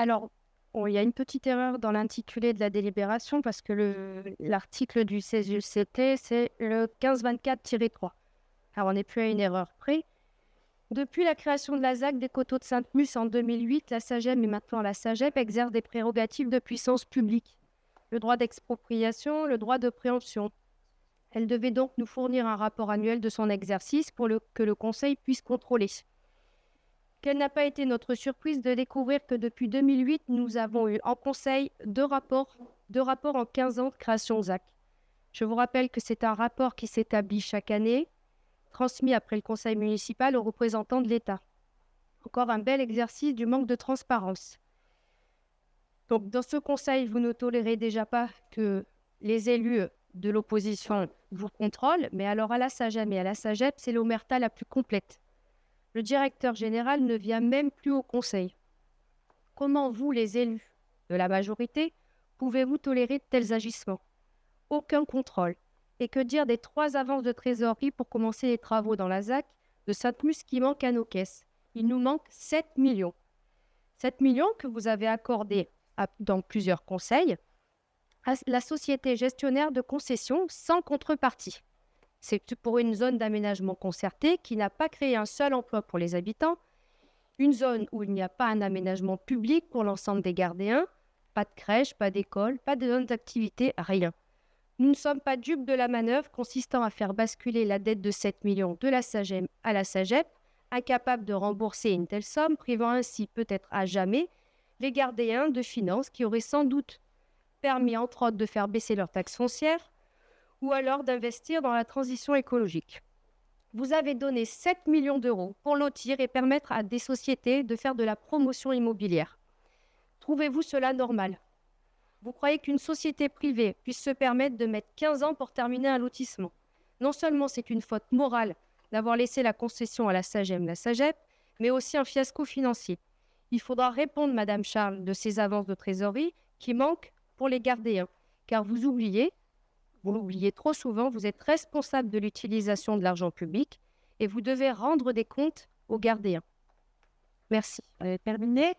Alors, bon, il y a une petite erreur dans l'intitulé de la délibération parce que l'article du CESUCT, c'est le 1524-3. Alors, on n'est plus à une erreur près. Depuis la création de la ZAC des Coteaux de Sainte-Mus en 2008, la SAGEM et maintenant la SAGEP exercent des prérogatives de puissance publique. Le droit d'expropriation, le droit de préemption. Elle devait donc nous fournir un rapport annuel de son exercice pour que le Conseil puisse contrôler. Quelle n'a pas été notre surprise de découvrir que depuis 2008, nous avons eu en Conseil deux rapports en 15 ans de création ZAC. Je vous rappelle que c'est un rapport qui s'établit chaque année, transmis après le Conseil municipal aux représentants de l'État. Encore un bel exercice du manque de transparence. Donc, dans ce Conseil, vous ne tolérez déjà pas que les élus de l'opposition vous contrôlent, mais alors à la SAGEM et à la SAGEP, c'est l'omerta la plus complète. Le directeur général ne vient même plus au Conseil. Comment vous, les élus de la majorité, pouvez-vous tolérer de tels agissements? Aucun contrôle. Et que dire des 3 avances de trésorerie pour commencer les travaux dans la ZAC de Sainte-Mus qui manquent à nos caisses? Il nous manque 7 millions. 7 millions que vous avez accordés dans plusieurs conseils à la société gestionnaire de concessions sans contrepartie. C'est pour une zone d'aménagement concerté qui n'a pas créé un seul emploi pour les habitants, une zone où il n'y a pas un aménagement public pour l'ensemble des gardéens, pas de crèche, pas d'école, pas de zone d'activité, rien. Nous ne sommes pas dupes de la manœuvre consistant à faire basculer la dette de 7 millions de la SAGEM à la SAGEP, incapable de rembourser une telle somme, privant ainsi peut-être à jamais les gardéens de finances qui auraient sans doute permis entre autres de faire baisser leurs taxes foncières ou alors d'investir dans la transition écologique. Vous avez donné 7 millions d'euros pour lotir et permettre à des sociétés de faire de la promotion immobilière. Trouvez-vous cela normal? Vous croyez qu'une société privée puisse se permettre de mettre 15 ans pour terminer un lotissement? Non seulement c'est une faute morale d'avoir laissé la concession à la SAGEM, la SAGEP, mais aussi un fiasco financier. Il faudra répondre, Madame Charles, de ces avances de trésorerie qui manquent pour les gardéens. Car vous l'oubliez trop souvent, vous êtes responsable de l'utilisation de l'argent public et vous devez rendre des comptes aux gardéens. Merci. Terminé.